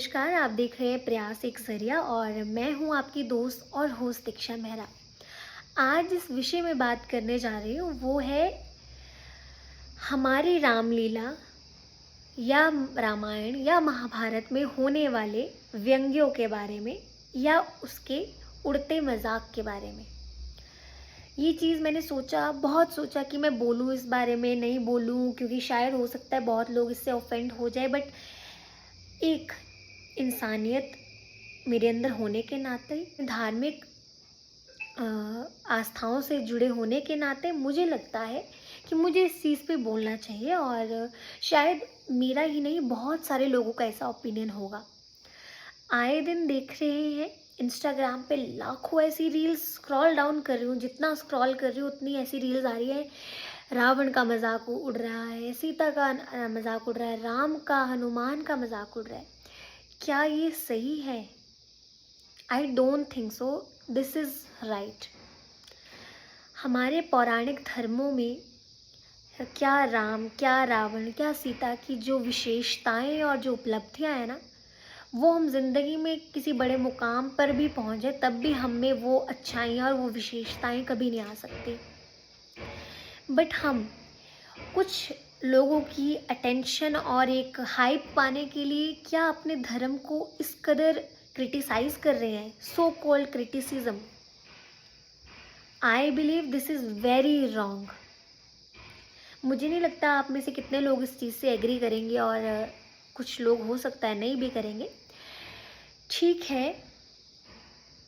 नमस्कार, आप देख रहे हैं प्रयास एक जरिया और मैं हूं आपकी दोस्त और होस्ट दीक्षा मेहरा। आज जिस विषय में बात करने जा रही हूं वो है हमारी रामलीला या रामायण या महाभारत में होने वाले व्यंग्यों के बारे में या उसके उड़ते मजाक के बारे में। ये चीज़ मैंने बहुत सोचा कि मैं बोलूँ इस बारे में, नहीं बोलूँ, क्योंकि शायद हो सकता है बहुत लोग इससे ऑफेंड हो जाए। बट एक इंसानियत मेरे अंदर होने के नाते, धार्मिक आस्थाओं से जुड़े होने के नाते मुझे लगता है कि मुझे इस चीज़ पे बोलना चाहिए। और शायद मेरा ही नहीं, बहुत सारे लोगों का ऐसा ओपिनियन होगा। आए दिन देख रहे हैं इंस्टाग्राम पे लाखों ऐसी रील्स, स्क्रॉल डाउन कर रही हूँ, जितना स्क्रॉल कर रही हूँ उतनी ऐसी रील्स आ रही है। रावण का मजाक उड़ रहा है, सीता का मजाक उड़ रहा है, राम का, हनुमान का मजाक उड़ रहा है। क्या ये सही है? I don't think so this is right. हमारे पौराणिक धर्मों में क्या राम, क्या रावण, क्या सीता की जो विशेषताएं और जो उपलब्धियां हैं ना, वो हम जिंदगी में किसी बड़े मुकाम पर भी पहुंचे तब भी हम में वो अच्छाइयाँ और वो विशेषताएं कभी नहीं आ सकती। बट हम कुछ लोगों की अटेंशन और एक हाइप पाने के लिए क्या अपने धर्म को इस कदर क्रिटिसाइज कर रहे हैं, so called criticism. I believe this is very wrong. मुझे नहीं लगता आप में से कितने लोग इस चीज़ से एग्री करेंगे, और कुछ लोग हो सकता है नहीं भी करेंगे। ठीक है,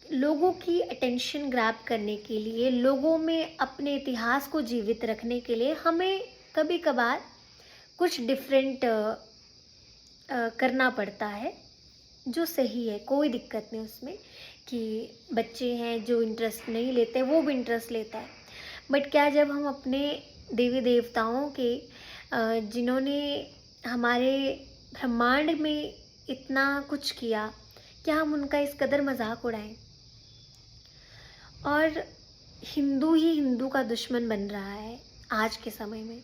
लोगों की अटेंशन ग्रैब करने के लिए, लोगों में अपने इतिहास को जीवित रखने के लिए हमें कभी कभार कुछ डिफरेंट करना पड़ता है, जो सही है, कोई दिक्कत नहीं उसमें। कि बच्चे हैं जो इंटरेस्ट नहीं लेते, वो भी इंटरेस्ट लेता है। बट क्या जब हम अपने देवी देवताओं के जिन्होंने हमारे ब्रह्मांड में इतना कुछ किया, क्या हम उनका इस कदर मजाक उड़ाएं? और हिंदू ही हिंदू का दुश्मन बन रहा है आज के समय में।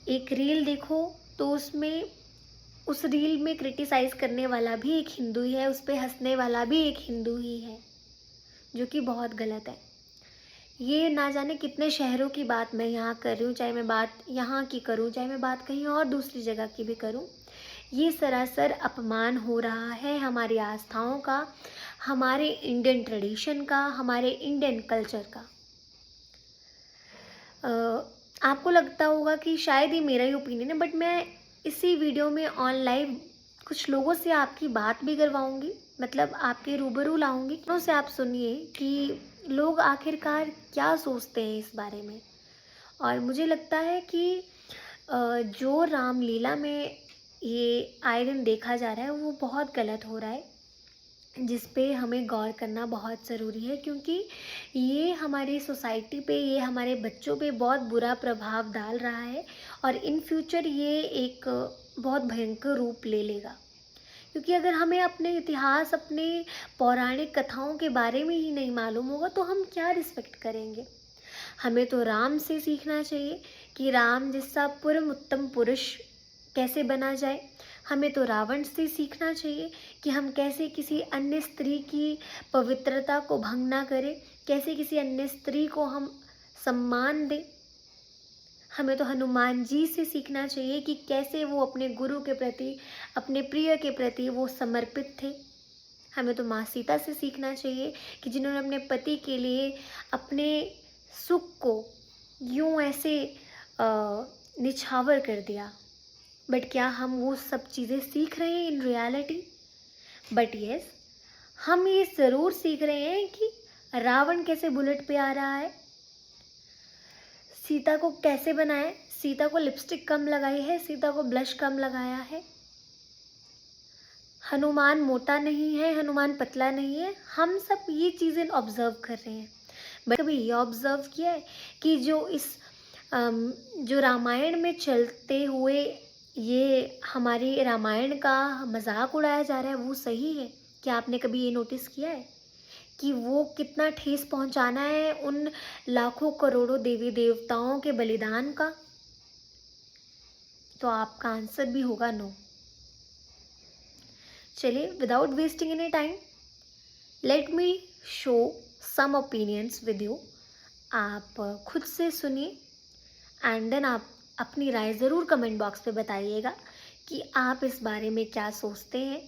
एक रील देखो तो उसमें, उस रील में क्रिटिसाइज करने वाला भी एक हिंदू ही है, उस पर हंसने वाला भी एक हिंदू ही है, जो कि बहुत गलत है। ये ना जाने कितने शहरों की बात मैं यहाँ कर रही हूँ, चाहे मैं बात यहाँ की करूँ, चाहे मैं बात कहीं और दूसरी जगह की भी करूँ, ये सरासर अपमान हो रहा है हमारी आस्थाओं का, हमारे इंडियन ट्रेडिशन का, हमारे इंडियन कल्चर का। आपको लगता होगा कि शायद ये मेरा ही ओपिनियन है, बट मैं इसी वीडियो में ऑनलाइन कुछ लोगों से आपकी बात भी करवाऊंगी, मतलब आपके रूबरू लाऊंगी। उनसे से आप सुनिए कि लोग आखिरकार क्या सोचते हैं इस बारे में। और मुझे लगता है कि जो रामलीला में ये आए दिन देखा जा रहा है वो बहुत गलत हो रहा है, जिस पे हमें गौर करना बहुत ज़रूरी है। क्योंकि ये हमारी सोसाइटी पे, ये हमारे बच्चों पे बहुत बुरा प्रभाव डाल रहा है, और इन फ्यूचर ये एक बहुत भयंकर रूप ले लेगा। क्योंकि अगर हमें अपने इतिहास, अपने पौराणिक कथाओं के बारे में ही नहीं मालूम होगा तो हम क्या रिस्पेक्ट करेंगे? हमें तो राम से सीखना चाहिए कि राम जैसा परम उत्तम पुरुष कैसे बना जाए। हमें तो रावण से सीखना चाहिए कि हम कैसे किसी अन्य स्त्री की पवित्रता को भंग ना करें, कैसे किसी अन्य स्त्री को हम सम्मान दें। हमें तो हनुमान जी से सीखना चाहिए कि कैसे वो अपने गुरु के प्रति, अपने प्रिय के प्रति वो समर्पित थे। हमें तो माँ सीता से सीखना चाहिए कि जिन्होंने अपने पति के लिए अपने सुख को यूं ऐसे निछावर कर दिया। बट क्या हम वो सब चीज़ें सीख रहे हैं इन रियलिटी? बट यस, हम ये ज़रूर सीख रहे हैं कि रावण कैसे बुलेट पे आ रहा है, सीता को कैसे बनाया, सीता को लिपस्टिक कम लगाई है, सीता को ब्लश कम लगाया है, हनुमान मोटा नहीं है, हनुमान पतला नहीं है। हम सब ये चीज़ें ऑब्जर्व कर रहे हैं। बट कभी ये ऑब्जर्व किया है कि जो रामायण में चलते हुए ये हमारी रामायण का मजाक उड़ाया जा रहा है वो सही है? क्या आपने कभी ये नोटिस किया है कि वो कितना ठेस पहुंचाना है उन लाखों करोड़ों देवी देवताओं के बलिदान का? तो आपका आंसर भी होगा नो। चलिए without wasting any time let me show some opinions with you. आप खुद से सुनिए एंड देन आप अपनी राय ज़रूर कमेंट बॉक्स पे बताइएगा कि आप इस बारे में क्या सोचते हैं,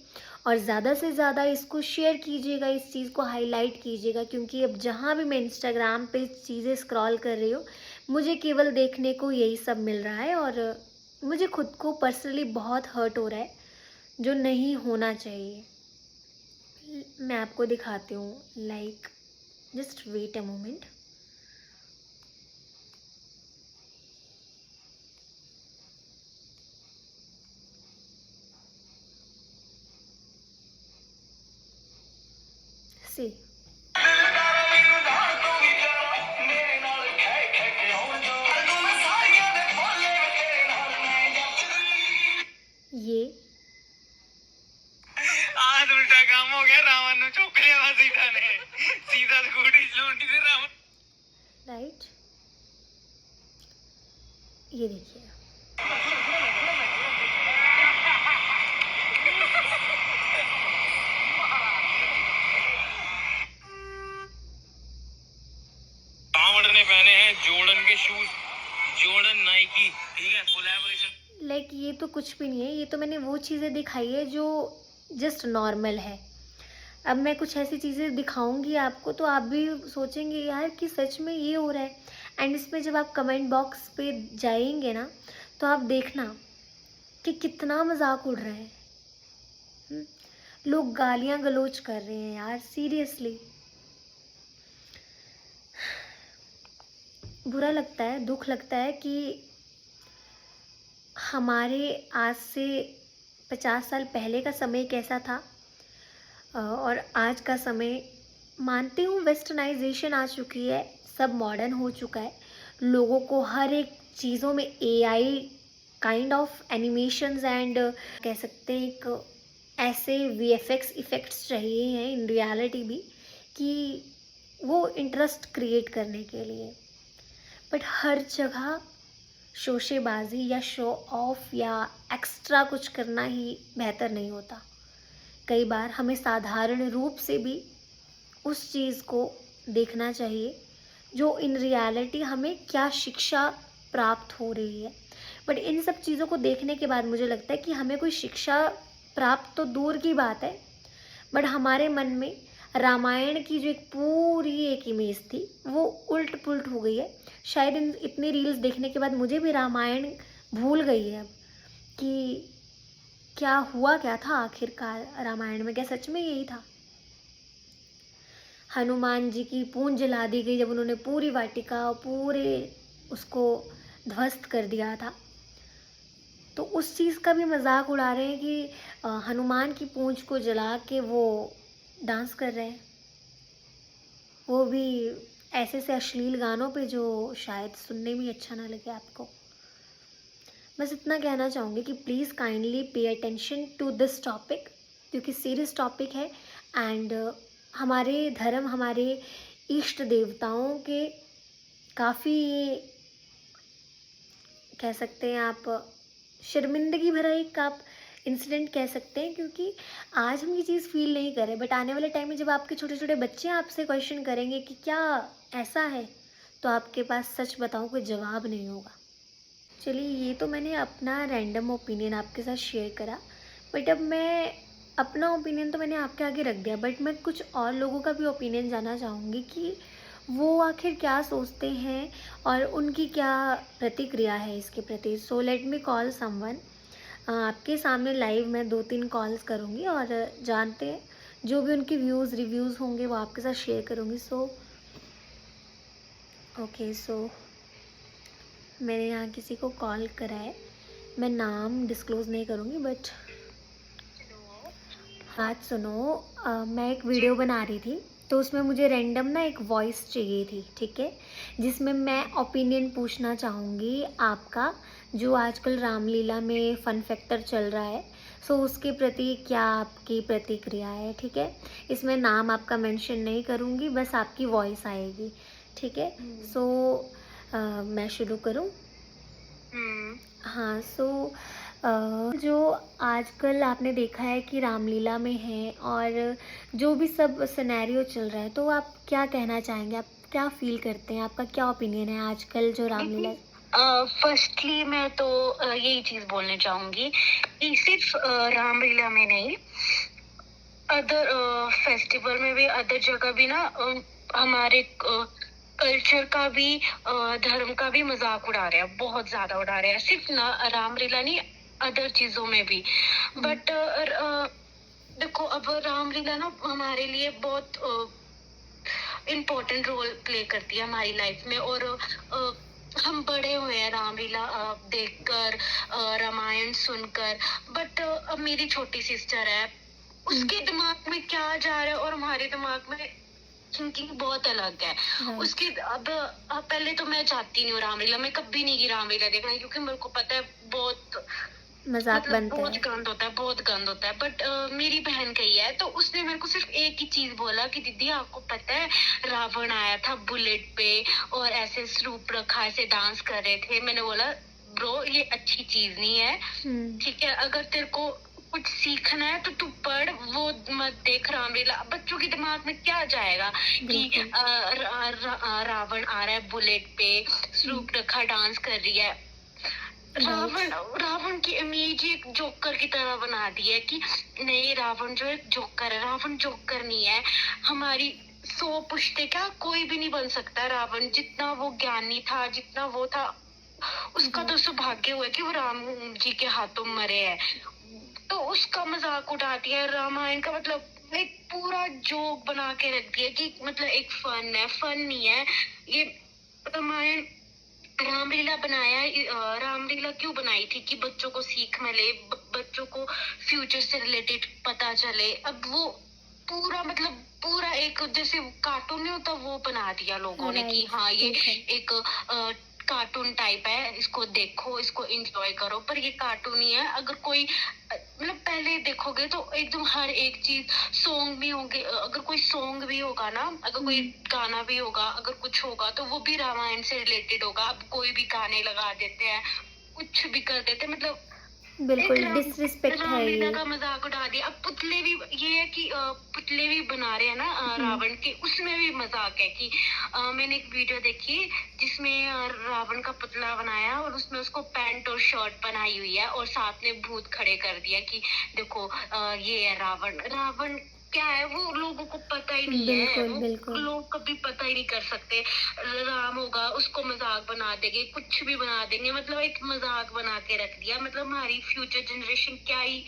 और ज़्यादा से ज़्यादा इसको शेयर कीजिएगा, इस चीज़ को हाईलाइट कीजिएगा, क्योंकि अब जहाँ भी मैं इंस्टाग्राम पे चीज़ें स्क्रॉल कर रही हूँ मुझे केवल देखने को यही सब मिल रहा है, और मुझे खुद को पर्सनली बहुत हर्ट हो रहा है, जो नहीं होना चाहिए। मैं आपको दिखाती हूँ, like just wait a moment. See ये आज उल्टा काम हो गया। रावण ने चौकड़े सीधा ने सीधा स्कूटी लूटी से रावण। राइट, ये देखिए। रावण ने पहने हैं जॉर्डन के शूज, जॉर्डन नाइकी, ठीक है, कोलैबोरेशन। लाइक ये तो कुछ भी नहीं है, ये तो मैंने वो चीज़ें दिखाई है जो जस्ट नॉर्मल है। अब मैं कुछ ऐसी चीज़ें दिखाऊंगी आपको तो आप भी सोचेंगे यार कि सच में ये हो रहा है। एंड इसमें जब आप कमेंट बॉक्स पे जाएंगे ना तो आप देखना कि कितना मजाक उड़ रहा है। लोग गालियां गलौज कर रहे हैं यार, सीरियसली बुरा लगता है, दुख लगता है कि हमारे आज से 50 साल पहले का समय कैसा था और आज का समय। मानती हूँ वेस्टर्नाइजेशन आ चुकी है, सब मॉडर्न हो चुका है, लोगों को हर एक चीज़ों में AI kind of animations and कह सकते हैं एक ऐसे वीएफएक्स इफ़ेक्ट्स चाहिए हैं इन रियलिटी भी, कि वो इंटरेस्ट क्रिएट करने के लिए। बट हर जगह शोशेबाजी या शो ऑफ या एक्स्ट्रा कुछ करना ही बेहतर नहीं होता। कई बार हमें साधारण रूप से भी उस चीज़ को देखना चाहिए जो इन रियलिटी हमें क्या शिक्षा प्राप्त हो रही है। बट इन सब चीज़ों को देखने के बाद मुझे लगता है कि हमें कोई शिक्षा प्राप्त तो दूर की बात है, बट हमारे मन में रामायण की जो एक पूरी एक इमेज थी वो उल्ट पुल्ट हो गई है। शायद इन इतने रील्स देखने के बाद मुझे भी रामायण भूल गई है अब कि क्या हुआ क्या था आखिरकार रामायण में, क्या सच में यही था। हनुमान जी की पूंछ जला दी गई जब उन्होंने पूरी वाटिका पूरे उसको ध्वस्त कर दिया था, तो उस चीज़ का भी मजाक उड़ा रहे हैं कि हनुमान की पूंछ को जला के वो डांस कर रहे हैं, वो भी ऐसे से अश्लील गानों पे जो शायद सुनने में अच्छा ना लगे आपको। बस इतना कहना चाहूँगी कि please kindly pay attention to this topic, क्योंकि सीरियस टॉपिक है। एंड हमारे धर्म, हमारे इष्ट देवताओं के काफ़ी कह सकते हैं आप शर्मिंदगी भरा एक आप इंसिडेंट कह सकते हैं, क्योंकि आज हम ये चीज़ फील नहीं कर रहे, बट आने वाले टाइम में जब आपके छोटे छोटे बच्चे आपसे क्वेश्चन करेंगे कि क्या ऐसा है, तो आपके पास सच बताऊँ कोई जवाब नहीं होगा। चलिए, ये तो मैंने अपना रैंडम ओपिनियन आपके साथ शेयर करा, बट अब मैं अपना ओपिनियन तो मैंने आपके आगे रख दिया, बट मैं कुछ और लोगों का भी ओपिनियन जानना चाहूँगी कि वो आखिर क्या सोचते हैं और उनकी क्या प्रतिक्रिया है इसके प्रति। So let me call someone. आपके सामने लाइव मैं 2-3 कॉल्स करूँगी और जानते हैं जो भी उनके व्यूज़ रिव्यूज़ होंगे वो आपके साथ शेयर करूँगी। सो ओके, सो मैंने यहाँ किसी को कॉल करा है, मैं नाम डिस्क्लोज़ नहीं करूँगी, बट बात सुनो। मैं एक वीडियो बना रही थी तो उसमें मुझे रैंडम ना एक वॉइस चाहिए थी, ठीक है, जिसमें मैं ओपिनियन पूछना चाहूँगी आपका, जो आजकल रामलीला में फन फैक्टर चल रहा है। सो उसके प्रति क्या आपकी प्रतिक्रिया है, ठीक है। इसमें नाम आपका मेंशन नहीं करूँगी, बस आपकी वॉइस आएगी, ठीक है। सो मैं शुरू करूँ? हाँ, सो जो आजकल आपने देखा है कि रामलीला में है और जो भी सब सिनेरियो चल रहा है, तो आप क्या कहना चाहेंगे? आप क्या फ़ील करते हैं? आपका क्या ओपिनियन है आजकल जो रामलीला? फर्स्टली मैं तो यही चीज बोलना चाहूंगी कि सिर्फ रामलीला में नहीं, अदर फेस्टिवल में भी, अदर जगह भी ना हमारे कल्चर का भी धर्म का भी मजाक उड़ा रहे हैं, बहुत ज्यादा उड़ा रहे हैं। सिर्फ ना रामलीला नहीं, अदर चीजों में भी। बट देखो, अब रामलीला ना हमारे लिए बहुत इम्पोर्टेंट रोल प्ले करती है हमारी लाइफ में। और हम बड़े हुए हैं रामलीला देखकर, रामायण सुनकर। बट अब मेरी छोटी सिस्टर है, उसके दिमाग में क्या जा रहा है और हमारे दिमाग में थिंकिंग बहुत अलग है। उसकी अब पहले तो मैं चाहती नहीं हूँ रामलीला, मैं कभी नहीं की रामलीला देखना, क्योंकि मेरे को पता है बहुत मजाक बनता बहुत है। गंद होता है, बहुत गंद होता है। बट मेरी बहन गई है, तो उसने मेरे को सिर्फ एक ही चीज बोला कि दीदी आपको पता है रावण आया था बुलेट पे और ऐसे स्वरूप रखा, ऐसे डांस कर रहे थे। मैंने बोला ब्रो ये अच्छी चीज नहीं है, ठीक है? अगर तेरे को कुछ सीखना है तो तू पढ़, वो मत देख रामलीला। बच्चों के दिमाग में क्या जाएगा कि रावण आ रहा है बुलेट पे, स्वरूप रखा डांस कर रही है। रावण की इमेज एक जोकर की तरह बना दी है कि नहीं, रावण जो है जोकर है। रावण जोकर नहीं है। हमारी 100 पुश्ते क्या कोई भी नहीं बन सकता रावण। जितना वो ज्ञानी था, जितना वो था, उसका तो सौभाग्य हुआ कि वो राम जी के हाथों मरे हैं। तो उसका मजाक उड़ा दिया। रामायण का मतलब एक पूरा जोक बना के रख दिया कि मतलब एक फन है, फन नहीं है ये। रामायण रामलीला बनाया, रामलीला क्यों बनाई थी कि बच्चों को सीख मिले, बच्चों को फ्यूचर से रिलेटेड पता चले। अब वो पूरा मतलब पूरा एक जैसे कार्टून नहीं होता, वो बना दिया लोगों ने कि हाँ ये एक कार्टून टाइप है, इसको देखो, इसको एंजॉय करो। पर ये कार्टून ही है। अगर कोई मतलब पहले देखोगे तो एकदम हर एक चीज, सॉन्ग भी होंगे, अगर कोई सॉन्ग भी होगा ना, अगर कोई गाना भी होगा, अगर कुछ होगा तो वो भी रामायण से रिलेटेड होगा। अब कोई भी गाने लगा देते हैं, कुछ भी कर देते हैं, मतलब बिल्कुल डिसरिस्पेक्ट है रामलीला ये। का मजाक उड़ा दिया। अब पुतले भी, ये है कि पुतले भी बना रहे हैं ना रावण के, उसमें भी मजाक है कि मैंने एक वीडियो देखी जिसमें रावण का पुतला बनाया और उसमें उसको पैंट और शर्ट पहनाई हुई है और साथ में भूत खड़े कर दिया कि देखो ये है रावण। रावण क्या है वो लोगों को पता ही नहीं है। वो लोग कभी पता ही नहीं कर सकते। राम होगा, उसको मजाक बना देंगे, कुछ भी बना देंगे, मतलब एक मजाक बना के रख दिया। मतलब हमारी फ्यूचर जनरेशन क्या ही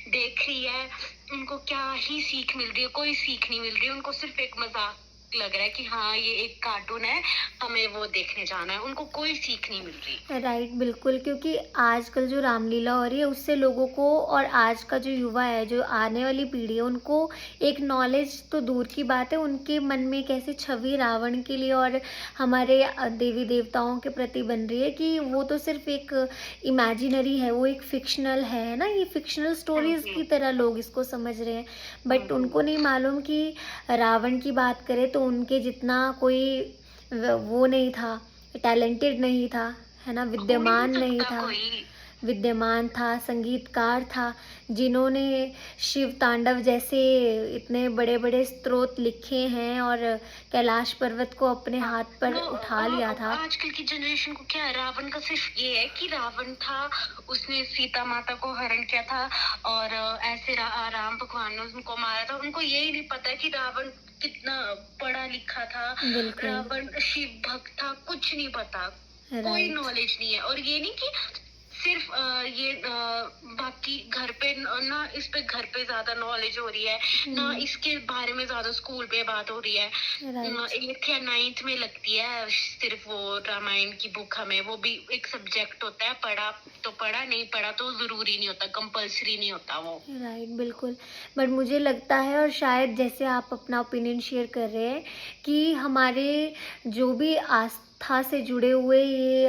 देख रही है, उनको क्या ही सीख मिल रही है? कोई सीख नहीं मिल रही, उनको सिर्फ एक मजाक लग रहा है कि हाँ ये एक कार्टून है, हमें वो देखने जाना है। उनको कोई सीख नहीं मिल रही। राइट, बिल्कुल, क्योंकि आजकल जो रामलीला हो रही है उससे लोगों को, और आज का जो युवा है, जो आने वाली पीढ़ी है, उनको एक नॉलेज तो दूर की बात है, उनके मन में कैसे छवि रावण के लिए और हमारे देवी देवताओं के प्रति बन रही है कि वो तो सिर्फ एक इमेजिनरी है, वो एक फिक्शनल है ना, ये फिक्शनल स्टोरीज की तरह लोग इसको समझ रहे हैं। बट उनको नहीं मालूम कि रावण की बात करें तो उनके जितना कोई वो नहीं था, टैलेंटेड नहीं था, है ना, विद्यमान था, संगीतकार था, जिन्होंने शिव तांडव जैसे इतने बड़े बड़े स्तोत्र लिखे हैं और कैलाश पर्वत को अपने हाथ पर उठा लिया था। आजकल की जनरेशन को क्या है, रावण का सिर्फ ये है कि रावण था, उसने सीता माता को हरण किया था और ऐसे राम भगवान ने उनको मारा था। उनको यही नहीं पता कि रावण कितना पढ़ा लिखा था, रावण शिव भक्त था, कुछ नहीं पता, कोई नॉलेज नहीं है। और ये नहीं कि सिर्फ ये बाकी घर पे ना, इस पे घर पे ज्यादा नॉलेज हो रही है ना, इसके बारे में ज्यादा स्कूल पे बात हो रही है। 8th या 9th में लगती है सिर्फ वो रामायण की बुक। हमें वो भी एक सब्जेक्ट होता है, पढ़ा तो पढ़ा, नहीं पढ़ा तो जरूरी नहीं होता, कंपल्सरी नहीं होता वो। राइट, बिल्कुल। बट मुझे लगता है, और शायद जैसे आप अपना ओपिनियन शेयर कर रहे हैं, कि हमारे जो भी आस्था से जुड़े हुए ये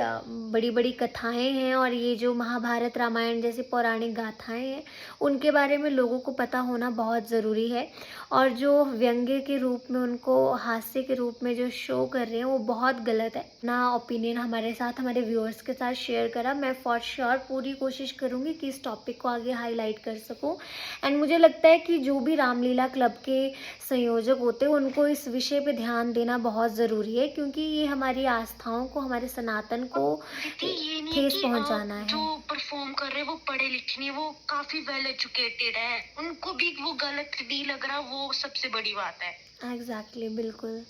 बड़ी बड़ी कथाएं हैं और ये जो महाभारत रामायण जैसी पौराणिक गाथाएं हैं उनके बारे में लोगों को पता होना बहुत ज़रूरी है। और जो व्यंग्य के रूप में उनको हास्य के रूप में जो शो कर रहे हैं वो बहुत गलत है। अपना ओपिनियन हमारे साथ, हमारे व्यूअर्स के साथ शेयर करा। मैं फॉर श्योर पूरी कोशिश करूँगी कि इस टॉपिक को आगे हाईलाइट कर सकूँ। एंड मुझे लगता है कि जो भी रामलीला क्लब के संयोजक होते हैं उनको इस विषय पे ध्यान देना बहुत ज़रूरी है, क्योंकि ये हमारी आस्थाओं को, हमारे सनातन को दीदी ये नहीं ठेस कि पहुंचाना है। जो परफॉर्म कर रहे हैं वो पढ़े लिखे नहीं, वो काफी वेल एजुकेटेड है, उनको भी वो गलत नहीं लग रहा, वो सबसे बड़ी बात है। एग्जैक्टली, बिल्कुल।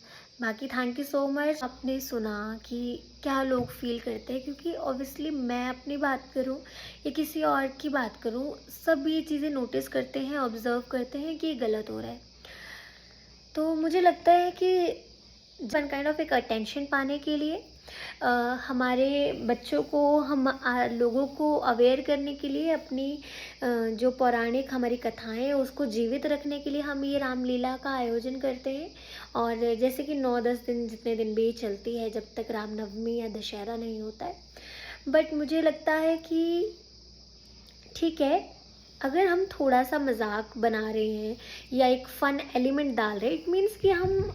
बाकी थैंक यू सो मच। आपने सुना कि क्या लोग फील करते हैं, क्योंकि ऑब्वियसली मैं अपनी बात करूं या किसी और की बात करूं, सब ये चीज़ें नोटिस करते हैं, ऑब्जर्व करते हैं कि ये गलत हो रहा है। तो मुझे लगता है कि वन काइंड ऑफ एक अटेंशन पाने के लिए हमारे बच्चों को, हम लोगों को अवेयर करने के लिए, अपनी जो पौराणिक हमारी कथाएं हैं उसको जीवित रखने के लिए हम ये रामलीला का आयोजन करते हैं। और जैसे कि 9-10 दिन, जितने दिन भी ये चलती है जब तक रामनवमी या दशहरा नहीं होता है। बट मुझे लगता है कि ठीक है, अगर हम थोड़ा सा मजाक बना रहे हैं या एक फ़न एलिमेंट डाल रहे हैं, इट मीन्स कि हम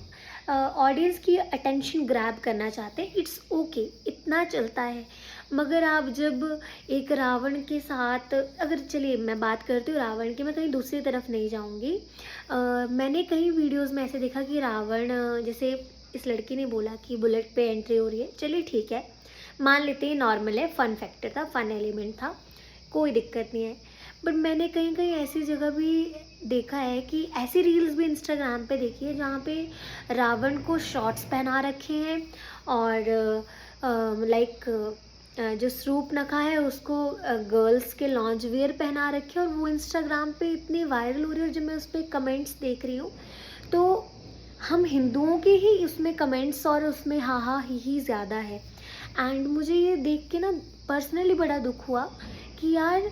ऑडियंस की अटेंशन ग्रैब करना चाहते हैं, इट्स ओके, इतना चलता है। मगर आप जब एक रावण के साथ, अगर चलिए मैं बात करती हूँ रावण की, मैं कहीं दूसरी तरफ नहीं जाऊँगी। मैंने कई वीडियोस में ऐसे देखा कि रावण, जैसे इस लड़की ने बोला कि बुलेट पे एंट्री हो रही है, चलिए ठीक है, मान लेते हैं नॉर्मल है, फ़न फैक्टर था, फ़न एलिमेंट था, कोई दिक्कत नहीं है। बट मैंने कहीं कहीं ऐसी जगह भी देखा है कि ऐसी रील्स भी इंस्टाग्राम पे देखी है जहाँ पे रावण को शॉर्ट्स पहना रखे हैं और लाइक जो शूर्पणखा है उसको गर्ल्स के लॉन्च वेयर पहना रखे हैं, और वो इंस्टाग्राम पे इतनी वायरल हो रही है। और जब मैं उस पर कमेंट्स देख रही हूँ तो हम हिंदुओं के ही उसमें कमेंट्स और उसमें हा हा ही ज़्यादा है। एंड मुझे ये देख के ना पर्सनली बड़ा दुख हुआ कि यार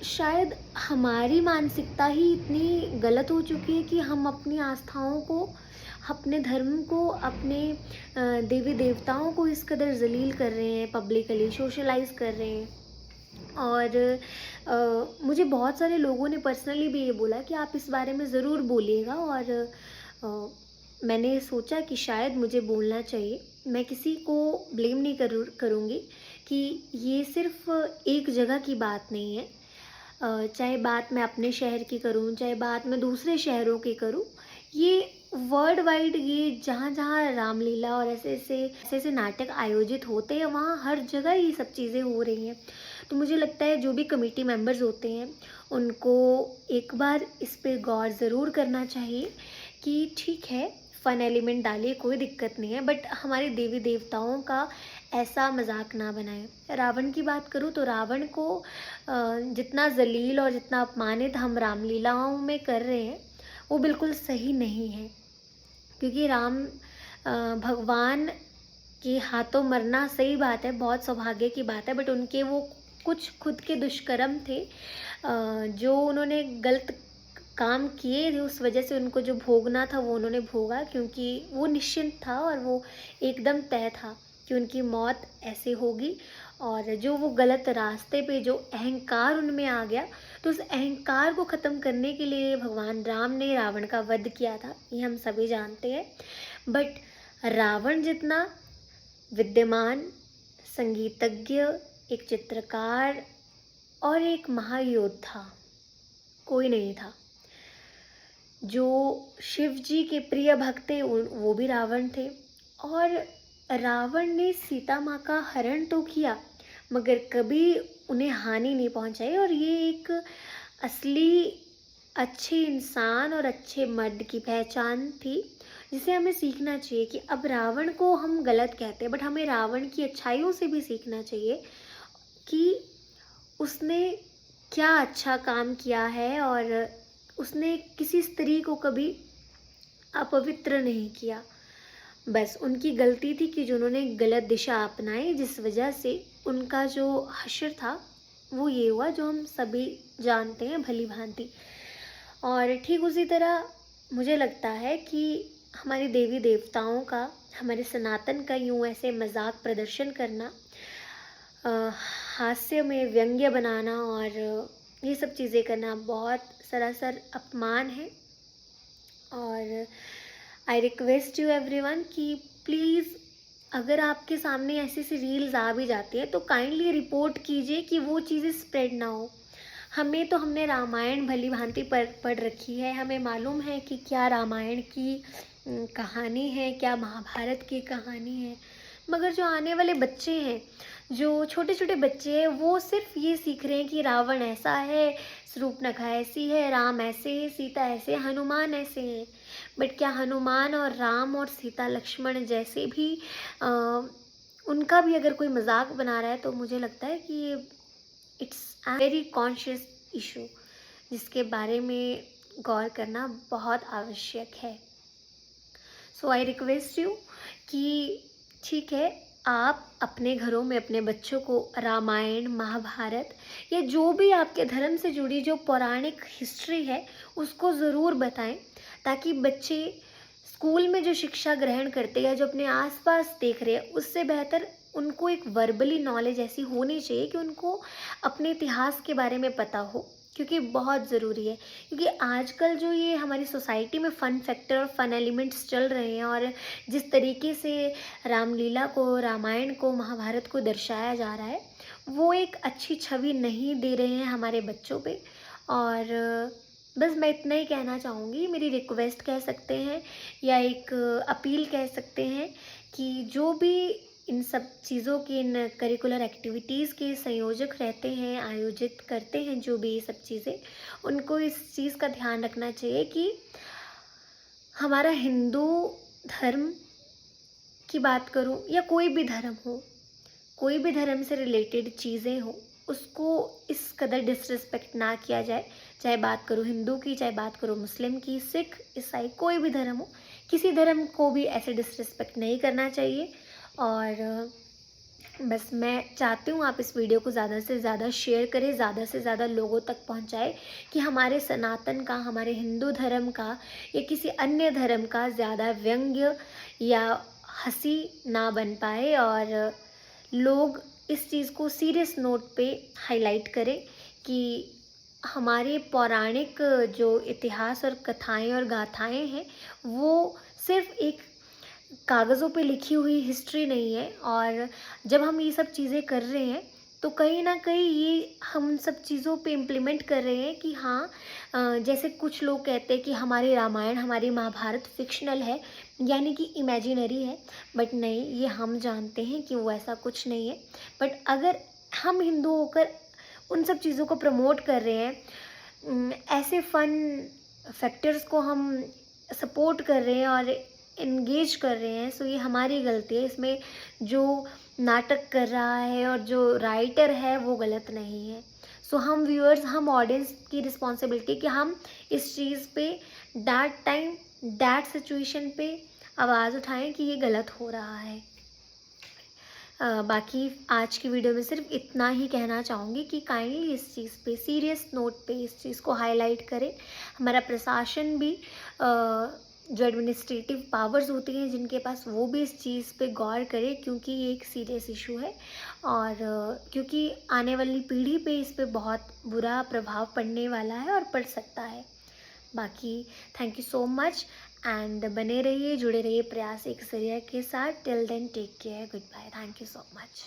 शायद हमारी मानसिकता ही इतनी गलत हो चुकी है कि हम अपनी आस्थाओं को, अपने धर्म को, अपने देवी देवताओं को इस कदर जलील कर रहे हैं, पब्लिकली सोशलाइज कर रहे हैं। और मुझे बहुत सारे लोगों ने पर्सनली भी ये बोला कि आप इस बारे में ज़रूर बोलिएगा, और मैंने सोचा कि शायद मुझे बोलना चाहिए। मैं किसी को ब्लेम नहीं करूँगी कि ये सिर्फ एक जगह की बात नहीं है। चाहे बात मैं अपने शहर की करूँ, चाहे बात मैं दूसरे शहरों की करूँ, ये वर्ल्ड वाइड, ये जहाँ जहाँ रामलीला और ऐसे नाटक आयोजित होते हैं वहाँ हर जगह ये सब चीज़ें हो रही हैं। तो मुझे लगता है जो भी कमेटी मेंबर्स होते हैं उनको एक बार इस पे गौर ज़रूर करना चाहिए कि ठीक है, फ़न एलिमेंट डालिए, कोई दिक्कत नहीं है, बट हमारे देवी देवताओं का ऐसा मजाक ना बनाएं। रावण की बात करूँ तो रावण को जितना जलील और जितना अपमानित हम रामलीलाओं में कर रहे हैं वो बिल्कुल सही नहीं है, क्योंकि राम भगवान के हाथों मरना सही बात है, बहुत सौभाग्य की बात है, बट उनके वो कुछ खुद के दुष्कर्म थे, जो उन्होंने गलत काम किए थे, उस वजह से उनको जो भोगना था वो उन्होंने भोगा, क्योंकि वो निश्चिंत था और वो एकदम तय था कि उनकी मौत ऐसे होगी। और जो वो गलत रास्ते पे जो अहंकार उनमें आ गया, तो उस अहंकार को ख़त्म करने के लिए भगवान राम ने रावण का वध किया था, ये हम सभी जानते हैं। बट रावण जितना विद्यमान संगीतज्ञ, एक चित्रकार और एक महायोद्धा कोई नहीं था। जो शिव जी के प्रिय भक्त थे वो भी रावण थे, और रावण ने सीता माँ का हरण तो किया मगर कभी उन्हें हानि नहीं पहुंचाई। और ये एक असली अच्छे इंसान और अच्छे मर्द की पहचान थी, जिसे हमें सीखना चाहिए कि अब रावण को हम गलत कहते हैं, बट हमें रावण की अच्छाइयों से भी सीखना चाहिए कि उसने क्या अच्छा काम किया है, और उसने किसी स्त्री को कभी अपवित्र नहीं किया। बस उनकी गलती थी कि जो उन्होंने गलत दिशा अपनाई, जिस वजह से उनका जो हश्र था वो ये हुआ जो हम सभी जानते हैं भली भांति। और ठीक उसी तरह मुझे लगता है कि हमारे देवी देवताओं का, हमारे सनातन का यूँ ऐसे मजाक प्रदर्शन करना, हास्य में व्यंग्य बनाना और ये सब चीज़ें करना बहुत सरासर अपमान है। और आई रिक्वेस्ट यू एवरीवन कि प्लीज़ अगर आपके सामने ऐसी सी रील्स आ भी जाती है तो काइंडली रिपोर्ट कीजिए कि वो चीज़ें स्प्रेड ना हो। हमने रामायण भली भांति पढ़ रखी है, हमें मालूम है कि क्या रामायण की कहानी है, क्या महाभारत की कहानी है, मगर जो आने वाले बच्चे हैं, जो छोटे छोटे बच्चे हैं, वो सिर्फ ये सीख रहे हैं कि रावण ऐसा है, शूर्पणखा ऐसी है, राम ऐसे है, सीता ऐसे, हनुमान ऐसे हैं। बट क्या हनुमान और राम और सीता लक्ष्मण जैसे भी उनका भी अगर कोई मजाक बना रहा है तो मुझे लगता है कि ये it's a very conscious issue जिसके बारे में गौर करना बहुत आवश्यक है। सो आई रिक्वेस्ट यू कि ठीक है, आप अपने घरों में अपने बच्चों को रामायण, महाभारत या जो भी आपके धर्म से जुड़ी जो पौराणिक हिस्ट्री है उसको ज़रूर बताएं, ताकि बच्चे स्कूल में जो शिक्षा ग्रहण करते हैं या जो अपने आसपास देख रहे हैं उससे बेहतर उनको एक वर्बली नॉलेज ऐसी होनी चाहिए कि उनको अपने इतिहास के बारे में पता हो, क्योंकि बहुत ज़रूरी है। क्योंकि आजकल जो ये हमारी सोसाइटी में फ़न फैक्टर और फ़न एलिमेंट्स चल रहे हैं और जिस तरीके से रामलीला को, रामायण को, महाभारत को दर्शाया जा रहा है, वो एक अच्छी छवि नहीं दे रहे हैं हमारे बच्चों पे। और बस मैं इतना ही कहना चाहूँगी, मेरी रिक्वेस्ट कह सकते हैं या एक अपील कह सकते हैं कि जो भी इन सब चीज़ों के, इन करिकुलर एक्टिविटीज़ के संयोजक रहते हैं, आयोजित करते हैं जो भी ये सब चीज़ें, उनको इस चीज़ का ध्यान रखना चाहिए कि हमारा हिंदू धर्म की बात करूं या कोई भी धर्म हो, कोई भी धर्म से रिलेटेड चीज़ें हो, उसको इस कदर डिसरिस्पेक्ट ना किया जाए। चाहे बात करो हिंदू की, चाहे बात करो मुस्लिम की, सिख, ईसाई, कोई भी धर्म हो, किसी धर्म को भी ऐसे डिसरिस्पेक्ट नहीं करना चाहिए। और बस मैं चाहती हूँ आप इस वीडियो को ज़्यादा से ज़्यादा शेयर करें, ज़्यादा से ज़्यादा लोगों तक पहुँचाएं कि हमारे सनातन का, हमारे हिंदू धर्म का या किसी अन्य धर्म का ज़्यादा व्यंग्य या हंसी ना बन पाए और लोग इस चीज़ को सीरियस नोट पे हाईलाइट करें कि हमारे पौराणिक जो इतिहास और कथाएं और गाथाएं हैं वो सिर्फ एक कागज़ों पे लिखी हुई हिस्ट्री नहीं है। और जब हम ये सब चीज़ें कर रहे हैं तो कहीं ना कहीं ये हम सब चीज़ों पे इम्प्लीमेंट कर रहे हैं कि हाँ, जैसे कुछ लोग कहते हैं कि हमारी रामायण, हमारी महाभारत फिक्शनल है, यानी कि इमेजिनरी है। बट नहीं, ये हम जानते हैं कि वो ऐसा कुछ नहीं है। बट अगर हम हिंदू होकर उन सब चीज़ों को प्रमोट कर रहे हैं, ऐसे फन फैक्टर्स को हम सपोर्ट कर रहे हैं और एंगेज कर रहे हैं, सो ये हमारी गलती है। इसमें जो नाटक कर रहा है और जो राइटर है वो गलत नहीं है। सो हम व्यूअर्स, हम ऑडियंस की रिस्पॉन्सिबिलिटी कि हम इस चीज़ पे दैट टाइम, दैट सिचुएशन पे आवाज़ उठाएं कि ये गलत हो रहा है। बाकी आज की वीडियो में सिर्फ इतना ही कहना चाहूँगी कि काइंडली इस चीज़ पे सीरियस नोट पे इस चीज़ को हाईलाइट करें। हमारा प्रशासन भी जो एडमिनिस्ट्रेटिव पावर्स होती हैं जिनके पास, वो भी इस चीज़ पे गौर करे, क्योंकि ये एक सीरियस इशू है और क्योंकि आने वाली पीढ़ी पे इस पे बहुत बुरा प्रभाव पड़ने वाला है और पड़ सकता है। बाकी thank you so much and बने रहिए, जुड़े रहिए प्रयास एक सरिया के साथ। Till then take care, good bye, thank you so much.